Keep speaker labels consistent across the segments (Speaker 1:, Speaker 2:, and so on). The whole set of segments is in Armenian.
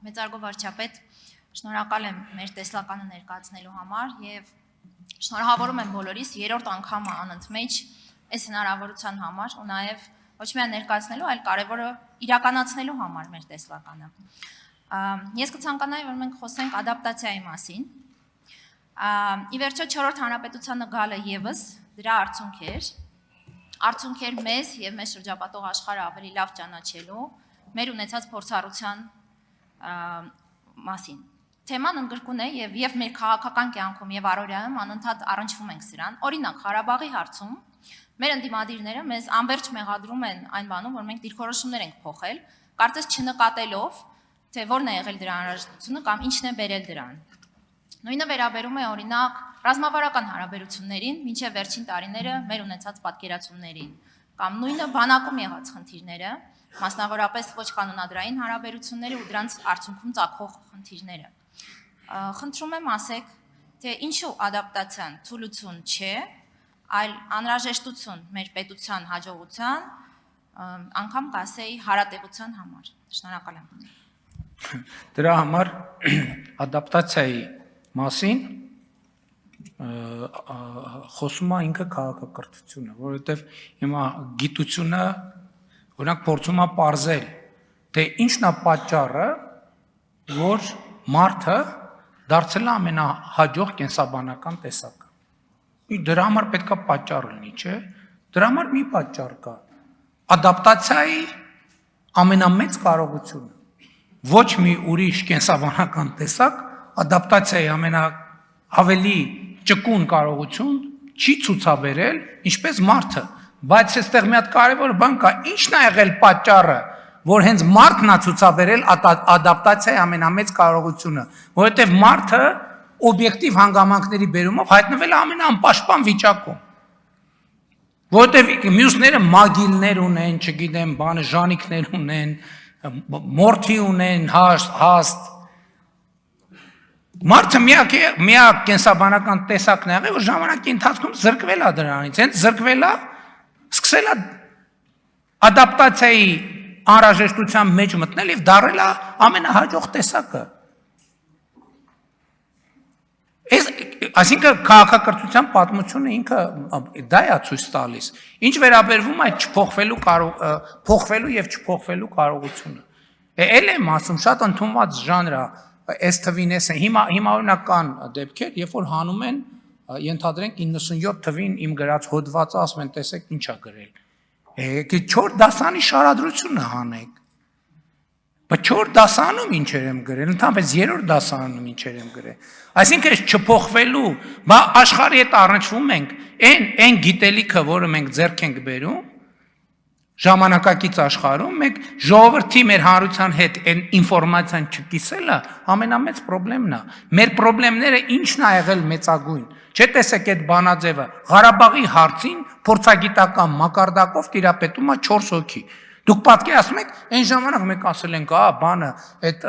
Speaker 1: Մեծարգո վարչապետ, շնորհակալ եմ մեր տեսլականը ներկայացնելու համար եւ շնորհավորում եմ բոլորիս երրորդ անգամը անընդմեջ այս հնարավորության համար ու նաեւ ոչ միայն ներկայացնելու, այլ կարևորը իրականացնելու համար մեր տեսլականը։ Ես կցանկանայի, որ մենք խոսենք ադապտացիայի մասին։ Ի վերջո 4-րդ հանրապետությանը գալը եւս դրա արդյունք էր մեզ եւ մեզ շրջապատող աշխարհը ավելի լավ ճանաչելու, մեր ունեցած փորձառության մասին։ Թեման ընդգրկուն է եւ մեր քաղաքական կյանքում եւ առօրյայում անընդհատ առնչվում ենք սրան։ Օրինակ, Ղարաբաղի հարցում մեր ընդդիմադիրները մեզ անվերջ մեղադրում են այն բանում, որ մենք դիրքորոշումներ ենք փոխել, կարծես չնկատելով, թե որն է եղել դրա անհրաժեշտությունը կամ ինչն է բերել դրան։ Նույնը վերաբերում է օրինակ ռազմավարական հարաբերություններին, մինչև վերջին տարիները մեր ունեցած պատկերացումներին, կամ նույնը բանակում եղած խնդիրները, մասնավորապես ոչ կանոնադրային հարաբերությունները ու դրանց արդյունքում ծագող խնդիրները։ Խնդրում եմ ասեք, թե ինչու ադապտացիան թուլություն չէ, այլ անհրաժեշտություն մեր պետության հաջողության, անգամ կասեի հարատևության համար։ Շնորհակալ եմ։
Speaker 2: Դրա համար ադապտացիայի մասին խոսում է ինքը քաղաքակրթությունը, որովհետև հիմա գիտությունը օրինակ փորձում է պարզել, թե ինչն է պատճառը, որ մարդը դարձել է ամենահաջող կենսաբանական տեսակը։ Դրա համար պետք է պատճառ լինի, չէ՞։ Դրա համար մի պատճառ կա։ Ադապտացիայի ամենամեծ կարողությունը։ Ոչ մի ուրիշ կենսաբանական տեսակ ադապտացիայի ավելի ճկուն կարողություն չի ցուցաբերել, ինչպես մարդը, բայց այստեղ մի հատ կարևոր բան կա, ինչն է եղել պատճառը, որ հենց մարդն է ցուցաբերել ադապտացիայի ամենամեծ կարողությունը, որովհետև մարդը օբյեկտիվ հանգամանքների բերումով հայտնվել է ամենաանպաշտպան վիճակում, որովհետև մյուսները մագիլներ ունեն, չգիտեմ, ժանիքներ ունեն, մորթի ունեն, հաստ, մարդը միակ կենսաբանական տեսակն է եղել, որ ժամանակի ընթացքում զրկվել է դրանից, հենց զրկվել է, սկսել է ադապտացիայի անհրաժեշտության մեջ մտնել եւ դառել է ամենահաջող տեսակը։ Այսինքն քաղաքակրթության պատմությունը ինքը դա է ցույց տալիս։ Ինչ վերաբերվում է փոխվելու եւ չփոխվելու կարողությունը։ Էլ եմ ասում, շատ ընդունված ժանր է, այս թվին էս է։ Հիմա օրինակ կան դեպքեր, երբ որ հանում են, ենթադրենք 97 թվին իմ գրած հոդվածը ասում են, տեսեք ինչ է գրել։ Եկեք 4 դասանի շարադրությունը հանեք։ Բայց 4 դասանում ինչեր եմ գրել, ընդհանրապես 3-րդ դասանում ինչեր եմ գրել։ Այսինքն այս չփոխվելու, բա աշխարհի հետ առնչվում ենք, այն գիտելիքը, որը մենք ձեռք ենք բերում, ժամանակակից աշխարհում մենք ժողովրդի մեր հանրության հետ այն ինֆորմացիան չկիսելը ամենամեծ խնդիրն է։ Մեր խնդիրները ինչն է եղել մեծագույն։ Չէ՞ տեսեք այդ բանաձևը, Ղարաբաղի հարցին փորձագիտական մակարդակով տիրապետում է 4 հոգի։ Դուք պատկերացնում եք, այն ժամանակ մենք ասել ենք, բանը այդ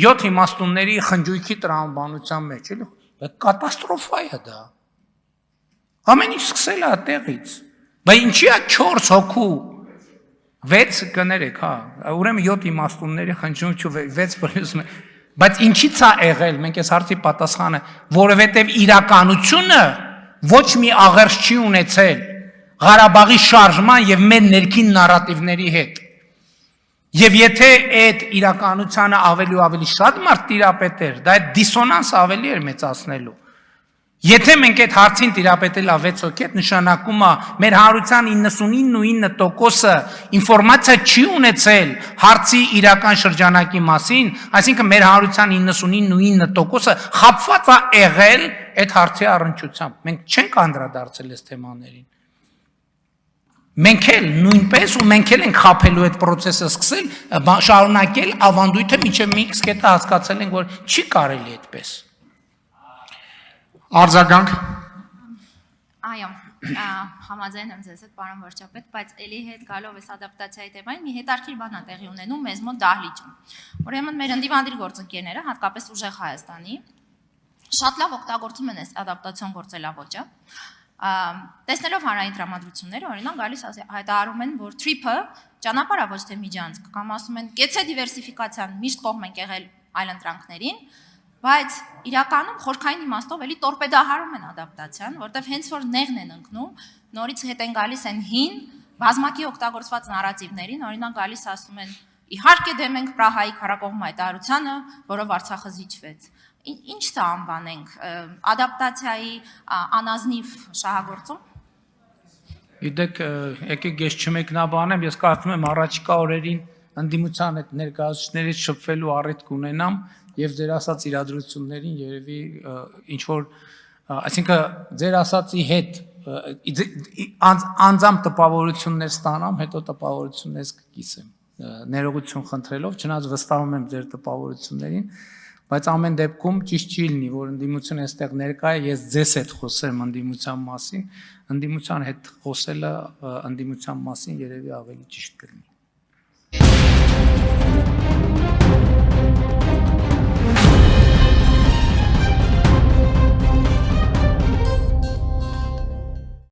Speaker 2: 7 իմաստունների խնջույքի տրամաբանության մեջ, էլի, կատաստրոֆա է դա։ Ամեն ինչ սկսել է այդտեղից։ Բայց ինչի է 4 հոգու 6 կներեք, ուրեմն 7 իմաստունների խնջույքի 6 պլյուս 1, բայց ինչի՞ց է եղել, մենք այս հարցի պատասխանը, որովհետև իրականությունը ոչ մի աղերս չի ունեցել Ղարաբաղի շարժման եւ մեր ներքին նարատիվների հետ։ Եվ եթե այդ իրականությանը ավելի ու ավելի շատ մարդ տիրապետեր, դա այդ դիսոնանսը ավելի էր մեծացնելու։ Եթե մենք այդ հարցին տիրապետել 6 հոգի, նշանակում է մեր հանրության 99.9%-ը ինֆորմացիա չի ունեցել հարցի իրական շրջանակի մասին, այսինքն մեր հանրության 99.9%-ը խաբված է եղել այդ հարցի առնչությամբ։ Մենք չենք անդրադարձել այս թեմաներին։ Մենք էլ նույնպես ու մենք էլ ենք խաբելու այդ process-ը սկսել, շարունակել ավանդույթը մինչև մի կետը հասկացել ենք, որ չի կարելի այդպես։
Speaker 3: Արձագանք։
Speaker 1: Այո, համաձայն եմ ձեզ հետ, պարոն վարչապետ, բայց էլի հետ գալով այս ադապտացիայի թեմային մի հետաքրքիր բան է տեղի ունենում մեզ մոտ դահլիճում։ Ուրեմն մեր ընդդիմադիր գործընկերները, հատկապես ուժեղ Հայաստանի, շատ լավ օգտագործում են այս ադապտացիոն գործելավոճը, Տեսնելով հանրային տրամադրությունները, օրինակ գալիս հայտարարում են, որ TRIP-ը ճանապարհ է ոչ թե միջանցք, կամ ասում են կեցե դիվերսիֆիկացիան միշտ կողմ ենք եղել այլընտրանքներին, բայց իրականում խորքային իմաստով էլի տորպեդահարում են ադապտացիան, որտեղ հենց որ նեղն են ընկնում, նորից հետ են գալիս են հին բազմակի օգտագործված նարատիվներին, օրինակ գալիս ասում են իհարկե դեմ ենք Պրահայի քառակողմ հայտարարությանը, որով Արցախը զիջվեց։ Ինչ դա անվանենք, ադապտացիայի անազնիվ շահագործում։
Speaker 2: Գիտեք, եկեք ես չմեկնաբանեմ, ես կարծում եմ առաջիկա օրերին ընդդիմության հետ ներկայացուցիչներից շփվելու առիթ կունենամ եւ ձեր ասած իրադրություններին երևի ինչ որ, այսինքն ձեր ասածի հետ անձամբ տպավորություններ ստանամ, հետո տպավորություններս կկիսեմ, ներողություն խնդրելով, չնայած վստահում եմ ձեր տպավորություններին, բայց ամեն դեպքում ճիշտ չի լինի, որ ընդդիմությունը այստեղ ներկա է, ես ձեզ հետ խոսեմ ընդդիմության մասին, ընդդիմության հետ խոսելը ընդդիմության մասին երևի ավելի ճիշտ կլինի։